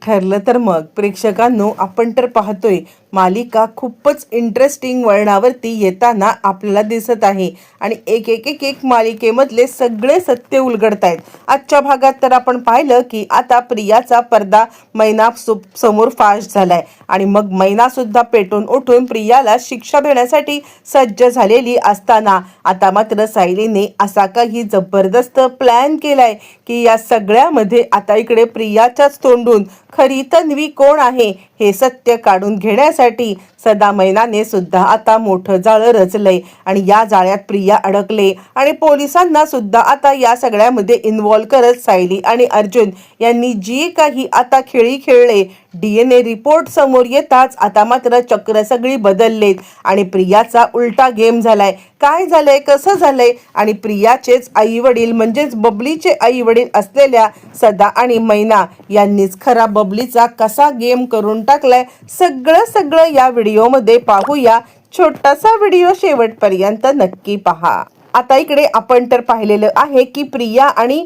ठरलं तर मग प्रेक्षकांनो, आपण तर पाहतोय मालिका खूपच इंटरेस्टिंग वळणावरती येताना आपल्याला दिसत आहे आणि एक एक एक एक मालिकेमधले सगळे सत्य उलगडतायत. आजच्या भागात तर आपण पाहिलं की आता प्रियाचा पडदा मैना समोर फाश झालाय आणि मग मैना सुद्धा पेटून उठून प्रियाला शिक्षा देण्यासाठी सज्ज झालेली असताना आता मात्र सायलीने असा काही जबरदस्त प्लॅन केलाय की या सगळ्यामध्ये आता इकडे प्रियाच्याच तोंडून खरी तन्वी कोण आहे हे सत्य काढून घेण्यासाठी सदा मैनाने सुद्धा आता मोठं जाळं रचलंय आणि या जाळ्यात प्रिया अडकले आणि पोलिसांना सुद्धा आता या सगळ्यामध्ये इन्व्हॉल्व करत सायली आणि अर्जुन यांनी जी काही आता खेळी खेळले. DNA रिपोर्ट समोर येताच आता मात्र चक्र सगळी बदललेत आणि प्रियाचा उलटा गेम झालाय. काय झालंय, कसं झालंय आणि प्रियाचेच आई वडील म्हणजेच बबलीचे आई वडील असलेल्या सदा आणि मैना यांनीच खरा बबलीचा कसा गेम करून टाकलाय, सगळं या व्हिडिओमध्ये पाहूया. छोटासा व्हिडिओ शेवटपर्यंत नक्की पहा. आता इकडे आपण तर पाहिलेलं आहे की प्रिया आणि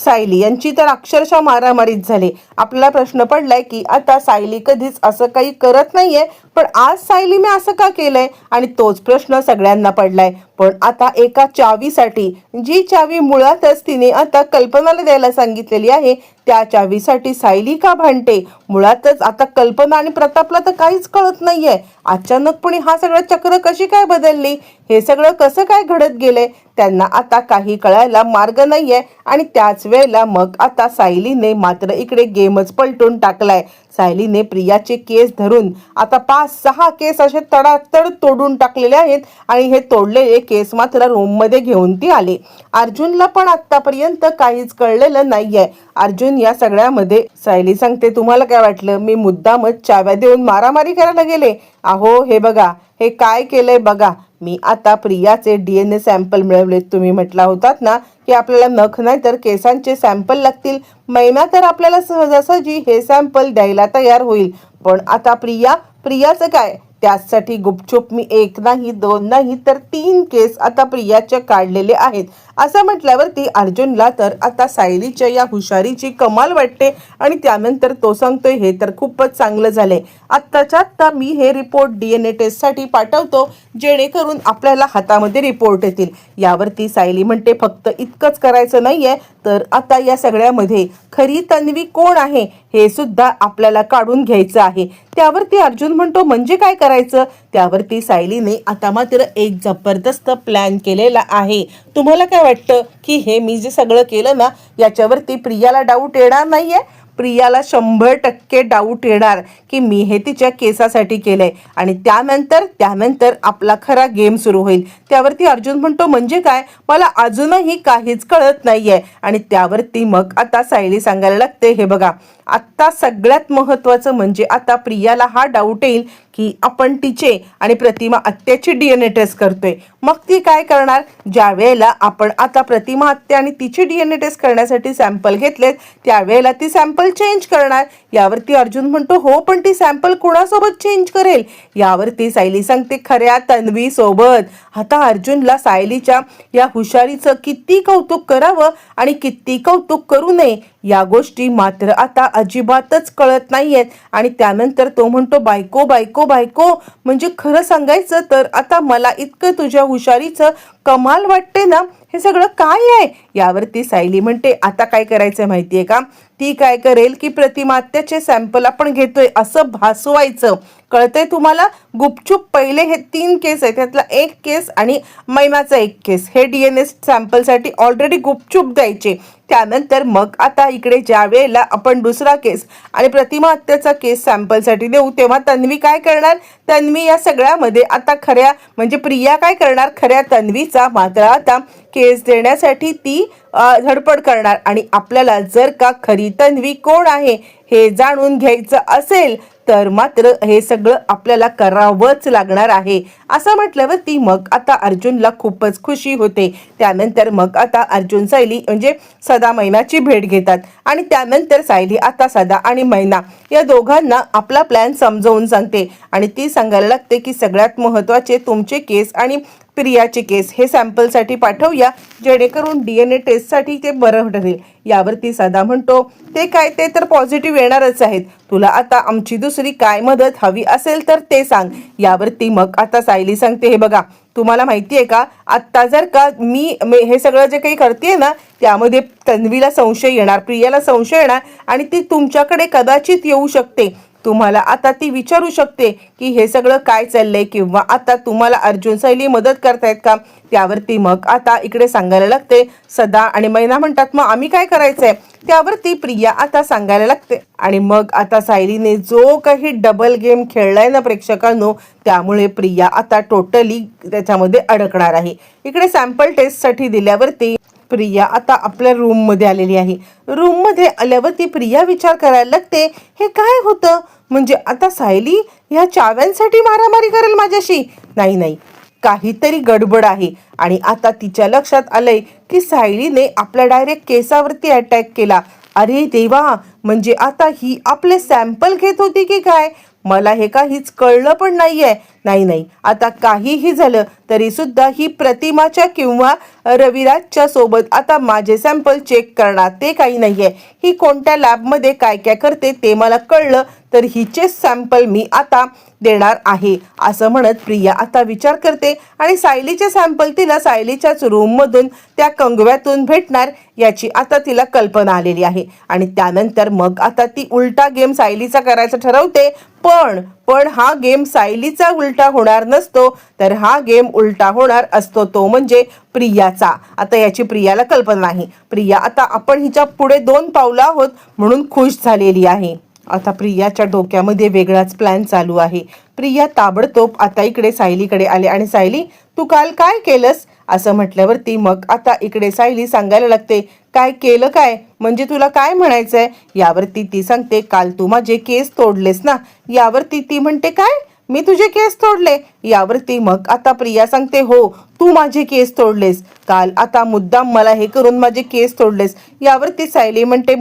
सायली यांची तर अक्षरशः मारामारीच झाली. आपल्याला प्रश्न पडलाय की आता सायली कधीच असं काही करत नाहीये, पण आज सायलीने असं का केलंय आणि तोच प्रश्न सगळ्यांना पडलाय. पण आता एका चावीसाठी, जी चावी मुळातच तिने आता कल्पनाला द्यायला सांगितलेली आहे, त्या चावीसाठी सायली का भांडते. मुळातच आता कल्पना आणि प्रतापला तर काहीच कळत नाहीये. अचानकपणे हा सगळं चक्र कशी काय बदलली, हे सगळं कसं काय घडत गेलंय, त्यांना आता काही कळायला मार्ग नाहीये. आणि त्याच वेळेला मग आता सायलीने मात्र इकडे गेमच पलटून टाकलाय. सायलीने प्रियाचे केस धरून आता 5-6 केस असे तडातड तोडून टाकलेले आहेत आणि हे तोडलेले केस मात्र रूममध्ये घेऊन ती आले. अर्जुनला पण आतापर्यंत काहीच कळलेलं नाहीये. अर्जुन या सगळ्यामध्ये, सायली सांगते तुम्हाला काय वाटलं मी मुद्दामच चाव्या देऊन मारामारी करायला गेले. अहो हे बघा, हे काय केलंय बघा, मी आता प्रियाचे DNA सॅम्पल मिळवलेत. तुम्ही म्हटला होतात ना की आपल्याला नख नाही तर केसांचे सॅम्पल लागतील. मैना तर आपल्याला सहजासहजी हे सॅम्पल द्यायला तयार होईल, पण आता प्रियाचं काय, त्यासाठी गुपचूप मी 1 नाही 2 नाही तर 3 केस आता प्रियाचे काढलेले आहेत. असं म्हटल्यावरती अर्जुनला तर आता सायलीच्या या हुशारीची कमाल वाटते आणि त्यानंतर तो सांगतोय हे तर खूपच चांगलं झालंय. आत्ताच्या आत्ता मी हे रिपोर्ट DNA टेस्टसाठी पाठवतो, जेणेकरून आपल्याला हातामध्ये रिपोर्ट येतील. यावरती सायली म्हणते फक्त इतकंच करायचं नाहीये, तर आता या सगळ्यामध्ये खरी तन्वी कोण आहे हे सुद्धा आपल्याला काढून घ्यायचं आहे. त्यावरती अर्जुन म्हणतो म्हणजे काय करायचं. त्यावरती सायलीने आता मात्र एक जबरदस्त प्लॅन केलेला आहे. तुम्हाला काय वाटतं की हे मी जे सगळं केलं ना, याच्यावरती प्रियाला डाऊट येणार नाहीये. प्रियाला 100% डाऊट येणार की मी हे तिच्या केसासाठी केलंय आणि त्यानंतर आपला खरा गेम सुरू होईल. त्यावरती अर्जुन म्हणतो म्हणजे काय, मला अजूनही काहीच कळत नाहीये. आणि त्यावरती मग आता सायली सांगायला लागते हे बघा, आत्ता सगळ्यात महत्त्वाचं म्हणजे आता प्रियाला हा डाऊट येईल की आपण तिचे आणि प्रतिमा आत्याची DNA टेस्ट करतोय. मग ती काय करणार, ज्या वेळेला आपण आता प्रतिमा आत्या आणि तिची DNA टेस्ट करण्यासाठी सॅम्पल घेतलेत त्यावेळेला ती सॅम्पल चेंज करणार. यावरती अर्जुन म्हणतो हो, पण ती सॅम्पल कोणासोबत चेंज करेल. यावरती सायली सांगते खऱ्या तन्वी सोबत. आता अर्जुनला सायलीच्या या हुशारीचं किती कौतुक करावं आणि किती कौतुक करू नये या गोष्टी मात्र आता अजिबातच कळत नाहीयेत. आणि त्यानंतर तो म्हणतो बायको बायको बायको, म्हणजे खरं सांगायचं तर आता मला इतकं तुझ्या हुशारीचं कमाल वाटते ना, हे सगळं काय आहे. यावरती सायली म्हणते आता काय करायचं माहितीये का, ती काय करेल की प्रतिमात्याचे सॅम्पल आपण घेतोय असं भासवायचं. कळतंय तुम्हाला, गुपचूप पहिले हे 3 केस आहेत, त्यातला 1 केस आणि मैनाचा 1 केस हे DNA सॅम्पलसाठी ऑलरेडी गुपचूप द्यायचे. त्यानंतर मग आता इकडे ज्या वेळेला आपण दुसरा केस आणि प्रतिमा हत्याचा केस सॅम्पलसाठी देऊ तेव्हा तन्वी काय करणार, तन्वी या सगळ्यामध्ये आता खऱ्या म्हणजे प्रिया काय करणार, खऱ्या तन्वीचा मात्र आता केस देण्यासाठी ती धडपड करणार. आणि आपल्याला जर का खरी तन्वी कोण आहे हे जाणून घ्यायचं असेल तर मात्र हे सगळं आपल्याला करावंच लागणार आहे. असं म्हटल्यावरती मग आता अर्जुनला खूपच खुशी होते. त्यानंतर मग आता अर्जुन सायली म्हणजे सदा मैनाची भेट घेतात आणि त्यानंतर सायली आता सदा आणि मैना या दोघांना आपला प्लॅन समजावून सांगते आणि ती सांगायला लागते की सगळ्यात महत्त्वाचे तुमचे केस आणि प्रियाचे केस हे सॅम्पलसाठी पाठवूया, जेणेकरून DNA टेस्टसाठी ते बरं ठरेल. यावरती सदा म्हणतो, ते काय, ते तर पॉझिटिव्ह येणारच आहेत. तुला आता आमची दुसरी काय मदत हवी असेल तर ते सांग. यावरती मग आता सायली सांगते, हे बघा, तुम्हाला माहिती आहे का, आत्ता जर का मी हे सगळं जे काही करते ना, त्यामध्ये तन्वीला संशय येणार, प्रियाला संशय येणार आणि ती तुमच्याकडे कदाचित येऊ शकते. तुम्हाला आता ती विचारू शकते की हे सगळं काय चाललंय, किंवा आता तुम्हाला अर्जुन सायली मदत करतायत का. त्यावरती मग आता इकडे सांगायला लागते सदा आणि मैना म्हणतात, मग आम्ही काय करायचंय. त्यावरती प्रिया आता सांगायला लागते आणि मग आता सायलीने जो काही डबल गेम खेळलाय ना प्रेक्षकांनो, त्यामुळे प्रिया आता टोटली त्याच्यामध्ये अडकणार आहे. इकडे सॅम्पल टेस्टसाठी दिल्यावरती प्रिया आता आपल्या रूममध्ये आलेली आहे. रूममध्ये आल्यावरती प्रिया विचार करायला लागते, हे काय होतं, म्हणजे आता सायली ह्या चाव्यांसाठी मारामारी करेल माझ्याशी. नाही नाही, काहीतरी गडबड आहे. आणि आता तिच्या लक्षात आलंय की सायलीने आपल्या डायरेक्ट केसावरती अटॅक केला. अरे देवा, म्हणजे आता ही आपले सॅम्पल घेत होती की काय, मला हे काहीच कळलं पण नाहीये. नाही नाही, आता काहीही झालं तरी सुद्धा ही प्रतिमाच्या किंवा रविराजच्या सोबत आता माझे सॅम्पल चेक करणार ते काही नाहीये. ही कोणत्या लॅबमध्ये काय काय करते ते मला कळलं, तर हिचेच सॅम्पल मी आता देणार आहे, असं म्हणत प्रिया आता विचार करते आणि सायलीचे सॅम्पल तिला सायलीच्याच रूममधून त्या कंगव्यातून भेटणार याची आता तिला कल्पना आलेली आहे. आणि त्यानंतर मग आता ती उलटा गेम सायलीचा करायचं ठरवते. पण हा गेम सायलीचा उलटा होणार नसतो, तर हा गेम उलटा होणार असतो तो म्हणजे प्रियाचा. आता याची प्रियाला कल्पना नाही. प्रिया आता आपण हिच्या पुढे 2 पावलं आहोत म्हणून खुश झालेली आहे. आता प्रियाच्या डोक्यामध्ये वेगळाच प्लॅन चालू आहे. प्रिया ताबडतोब आता इकडे सायलीकडे आले आणि सायली, तू काल काय केलंस, असं म्हटल्यावरती मग आता इकडे सायली सांगायला लागते, काय केलं काय, म्हणजे तुला काय म्हणायचंय. यावरती ती सांगते, काल तू माझे केस तोडलेस ना. यावरती ती म्हणते, काय, मी तुझे केस तोडले. यावरती मग आता प्रिया सांगते, हो, तू माझे केस तोडलेस काल, आता मुद्दाम मला हे करून माझे केस तोडलेस. यावरती सायली म्हणते,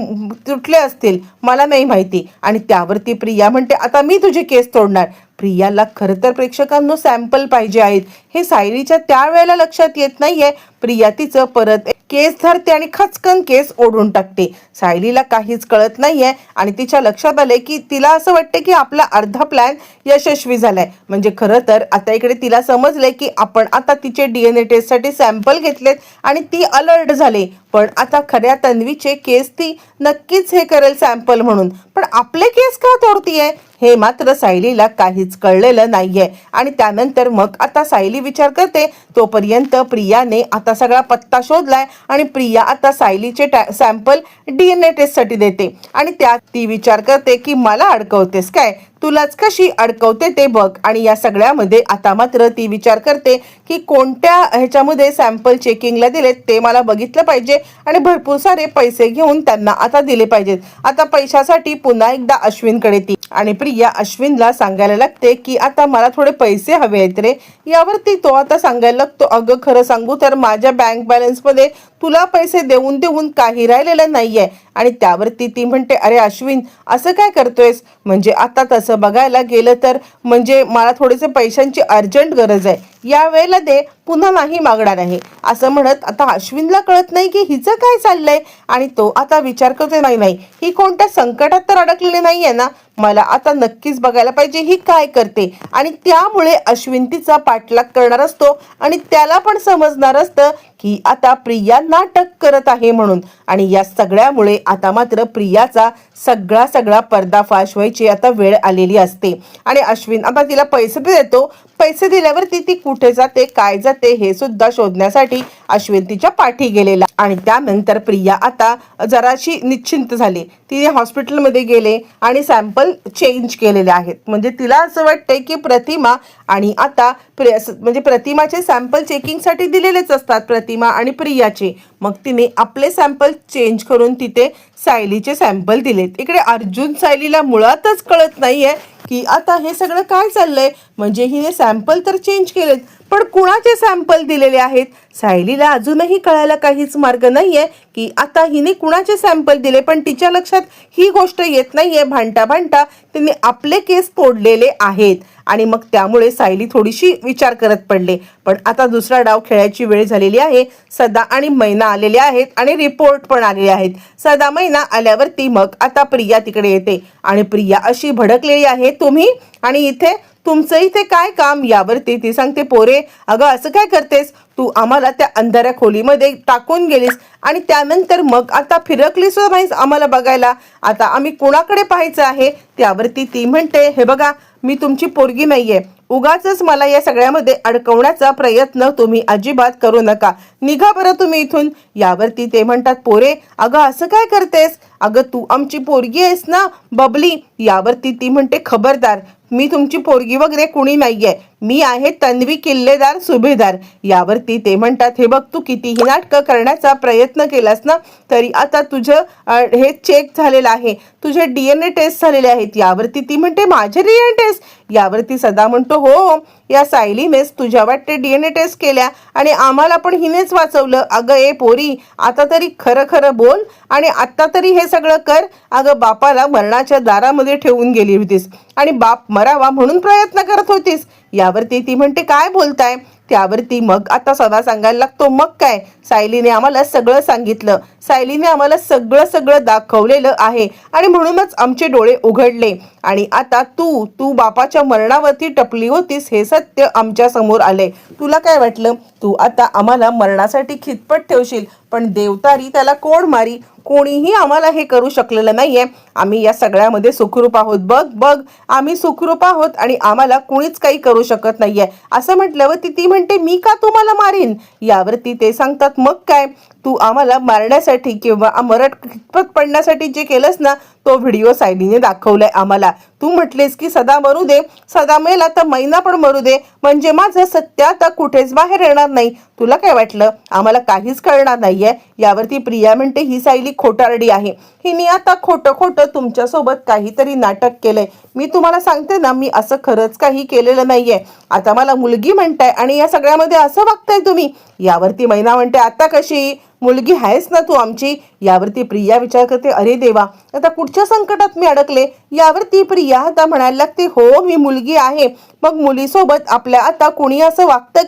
तुटले असतील, मला नाही माहिती. आणि त्यावरती प्रिया म्हणते, आता मी तुझे केस तोडणार. प्रियाला खरं तर प्रेक्षकांनो सॅम्पल पाहिजे आहेत, हे सायलीच्या त्यावेळेला लक्षात येत नाहीये. प्रिया तिचं परत केस धरते आणि खचकन केस ओढून टाकते. सायलीला काहीच कळत नाहीये आणि तिच्या लक्षात आले की तिला असं वाटते की आपला अर्धा प्लॅन यशस्वी झालाय. म्हणजे खरं तर आता इकडे तिला समजलंय की आपण आता तिचे DNA टेस्टसाठी सॅम्पल घेतलेत आणि ती अलर्ट झाले. पण आता खऱ्या तन्वीचे केस ती नक्कीच हे करेल सॅम्पल म्हणून, पण आपले केस का तोडतीये हे मात्र सायलीला काहीच कळलेलं नाहीये. आणि त्यानंतर मग आता सायली विचार करते, तोपर्यंत प्रियाने आता सगळा पत्ता शोधलाय आणि प्रिया आता सायलीचे सॅम्पल DNA टेस्टसाठी देते. आणि त्यात ती विचार करते की मला अडकवतेस काय, तुलाच कशी अडकवते ते बघ. आणि या सगळ्यामध्ये आता मात्र ती विचार करते की कोणत्या ह्याच्यामध्ये सॅम्पल चेकिंगला दिलेत ते मला बघितलं पाहिजे आणि भरपूर सारे पैसे घेऊन त्यांना आता दिले पाहिजेत. आता पैशासाठी पुन्हा एकदा अश्विनकडे ती आणि प्रिया अश्विनला सांगायला लागते की आता मला थोडे पैसे हवे आहेत रे. यावरती तो आता सांगायला लागतो, अगं खरं सांगू तर माझ्या बँक बॅलन्समध्ये तुला पैसे देऊन देऊन काही राहिलेलं नाहीये. आणि त्यावरती ती म्हणते, अरे अश्विन, असं काय करतोयस, म्हणजे आता तसं बघायला गेलं तर म्हणजे मला थोडेसे पैशांची अर्जंट गरज आहे, या वेळेला दे, पुन्हा नाही मागणार आहे, असं म्हणत आता अश्विनला कळत नाही की हिचं काय चाललंय. आणि तो आता विचार करतोय, नाही नाही, ही कोणत्या संकटात तर अडकलेली नाहीये ना, मला आता नक्कीच बघायला पाहिजे ही काय करते. आणि त्यामुळे अश्विन तिचा पाठलाग करणार असतो आणि त्याला पण समजणार असतं की आता प्रिया नाटक करत आहे म्हणून. आणि या सगळ्यामुळे आता मात्र प्रियाचा सगळा पर्दाफाश व्हायची आता वेळ आलेली असते. आणि अश्विन आता तिला पैसे देतो. पैसे दिल्यावरती ती कुठे जाते, काय जाते हे सुद्धा शोधण्यासाठी अश्विन तिच्या पाठी गेलेला. आणि त्यानंतर प्रिया आता जराशी निश्चिंत झाली. तिने हॉस्पिटलमध्ये गेले आणि सॅम्पल चेंज केलेले आहेत. म्हणजे तिला असं वाटतंय की प्रतिमा आणि आता म्हणजे प्रतिमाचे सॅम्पल चेकिंगसाठी दिलेलेच असतात. प्रतिमा आणि प्रियाचे. मग तिने आपले सॅम्पल चेंज करून तिथे सायलीचे सॅम्पल दिलेत. इकडे अर्जुन सायलीला मुळातच कळत नाहीये की आता हे सगळं काय चाललंय. म्हणजे हिने सॅम्पल तर चेंज केलेत, पण कुणाचे सॅम्पल दिलेले आहेत. सायलीला अजूनही कळायला काहीच मार्ग नाहीये की आता हिने कुणाचे सॅम्पल दिले, पण तिच्या लक्षात ही गोष्ट येत नाहीये. भांडता भांडता तिने आपले केस तोडलेले आहेत आणि मग त्यामुळे सायली थोडीशी विचार करत पडले. पण आता दुसरा डाव खेळायची वेळ झालेली आहे. सदा आणि मैना आलेले आहेत आणि रिपोर्ट पण आलेले आहेत. सदा मैना आल्यावरती मग आता प्रिया तिकडे येते आणि प्रिया अशी भडकलेली आहे, तुम्ही आणि इथे तुमचं इथे काय काम, यावरती ती सांगते, पोरे अगं असं काय करतेस तू, आम्हाला त्या अंधाऱ्या खोलीमध्ये टाकून गेलीस आणि त्यानंतर मग आता फिरकलीस नाहीस आम्हाला बघायला, आता आम्ही कोणाकडे पाहायचं आहे. त्यावरती ती म्हणते, हे बघा मी तुमची पोरगी नाहीये, उगाच मला या सगळ्यामध्ये अडकवण्याचा प्रयत्न तुम्ही अजिबात करू नका, निघा बरं तुम्ही इथून. यावरती ते म्हणतात, पोरे अगं असं काय करतेस, अगं तू आमची पोरगी आहेस ना बबली. यावरती ती म्हणते, खबरदार मी तुमची पोरगी वगैरे कुणी नाहीये, मी आहे तन्वी किल्लेदार सुभेदार. यावरती ते म्हणतात, हे बघ तू कितीही नाटकं करण्याचा प्रयत्न केलास ना तरी आता तुझं हे चेक झालेलं आहे, तुझे DNA टेस्ट झालेले आहेत. यावरती ती म्हणते, माझे DNA टेस्ट. यावरती सदा म्हणतो, हो या सायलीनेच तुझ्या वाटते DNA टेस्ट केल्या आणि आम्हाला पण हिनेच वाचवलं. अगं ए पोरी आता तरी खरं खरं बोल आणि आता तरी हे सगळं कर. अगं बापाला मरणाच्या दारामध्ये ठेवून गेली होतीस आणि बाप मरावा म्हणून प्रयत्न करत होतीस. यावरती ती म्हणते, काय बोलताय. त्यावरती मग आता सदा सांगायला लागतो, मग काय सायलीने आम्हाला सगळं सांगितलं, सायलीने आम्हाला सगळं दाखवलेलं आहे आणि म्हणूनच आमचे डोळे उघडले आणि आता तू बापाच्या मरणावरती टपली होतीस हे सत्य आमच्या समोर आले. तुला काय वाटलं तू आता आम्हाला मरणासाठी खितपत ठेवशील, पण देवतारी त्याला कोण मारी, कोणीही आम्हाला हे करू शकलेलं नाहीये. आम्ही या सगळ्यामध्ये सुखरूप आहोत, बघ आम्ही सुखरूप आहोत आणि आम्हाला कुणीच काही करू शकत नाहीये. असं म्हटल्यावरती ती म्हणते, मी का तुम्हाला मारीन. यावरती ते सांगतात, मग काय तू आम्हाला मारण्यासाठी किंवा मरट खितपत पडण्यासाठी जे केलंस ना तो व्हिडिओ सायलीने दाखवलाय आम्हाला. तू म्हटलेस की सदा मरू दे, सदा मेला तर मैना पण मरू दे, म्हणजे माझं सत्य आता कुठेच बाहेर येणार नाही. तुला काय वाटलं आम्हाला काहीच कळणार नाहीये. यावरती प्रिया म्हणते, ही सायली खोटारडी आहे, हिने आता खोटं तुमच्यासोबत काहीतरी नाटक केलंय. मी तुम्हाला सांगते ना मी असं खरंच काही केलेलं नाहीये. आता मला मुलगी म्हणताय आणि या सगळ्यामध्ये असं वागताय तुम्ही. यावरती मैना म्हणते, आता कशी मुलगी आहेस ना तू आमची. यावरती प्रिया विचार करते, अरे देवा आता कुठच्या संकटात मी अडकले. यावरती प्रिया आता म्हणायला लागते, हो मी मुलगी आहे, मग मुलीसोबत आपल्या आता कुणी असं वागतं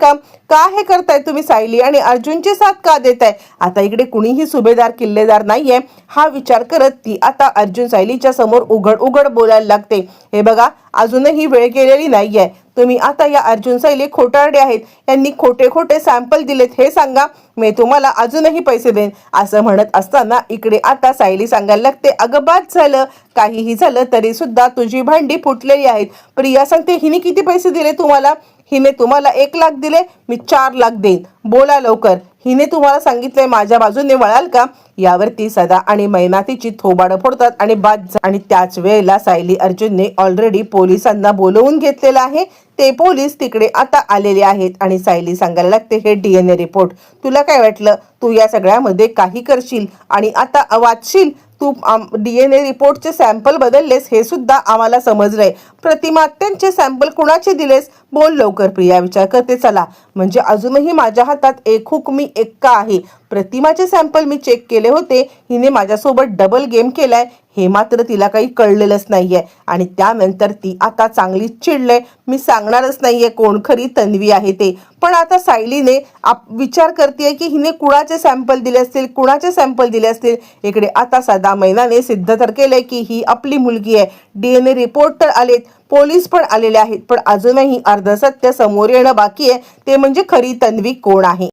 का हे करताय तुम्ही, सायली आणि अर्जुनची साथ का देताय. आता इकडे कुणीही सुभेदार किल्लेदार नाहीये हा विचार करत ती आता अर्जुन सायलीच्या समोर उघड बोलायला लागते. हे बघा अजूनही वेळ गेलेली नाहीये, तुम्ही आता या अर्जुन सायली खोटारडे आहेत, यांनी खोटे सॅम्पल दिलेत हे सांगा, मी तुम्हाला अजूनही पैसे देईन. असं म्हणत असताना इकडे आता सायली सांगायला लागते, अगं बाद झालं, काहीही झालं तरी सुद्धा तुझी भांडी फुटलेली आहेत. प्रिया सांगते, हिने किती पैसे दिले तुम्हाला. हिने तुम्हाला 1 लाख दिले, मी 4 लाख देईन, बोला लवकर. हिने तुम्हाला सांगितलंय माझ्या बाजूने वळाल का. यावरती सदा आणि मैना तिची थोबाडं फोडतात आणि आणि त्याच वेळेला सायली अर्जुनने ऑलरेडी पोलिसांना बोलवून घेतलेलं आहे. ते पोलीस तिकडे आता आलेले आहेत आणि सायली सांगायला लागते, हे DNA रिपोर्ट तुला काय वाटलं तू या सगळ्यामध्ये काही करशील आणि आता वाचशील. तू DNA रिपोर्टचे सॅम्पल बदललेस हे सुद्धा आम्हाला समजलंय. प्रतिमा त्यांचे सॅम्पल कुणाचे दिलेस, बोल लवकर. प्रिया विचार करते, चला म्हणजे अजूनही माझ्या हातात एक हुक मी एक्का आहे. प्रतिमाचे सॅम्पल मी चेक केले होते, हिने माझ्यासोबत डबल गेम केलाय हे मात्र तिला काही कळलेलंच नाहीये आणि त्यानंतर ती आता चांगली चिडले. मी सांगणारच नाहीये कोण खरी तन्वी आहे ते. पण आता सायलीने विचार करते की हिने कुणाचे सॅम्पल दिले असतील. इकडे आता सदा मैनाने सिद्ध तर केलंय की ही आपली मुलगी आहे. DNA रिपोर्ट तर आलेत, पोलीस पण आलेले आहेत, पण अजूनही अर्ध सत्य समोर येणं बाकी आहे, ते म्हणजे खरी तन्वी कोण आहे.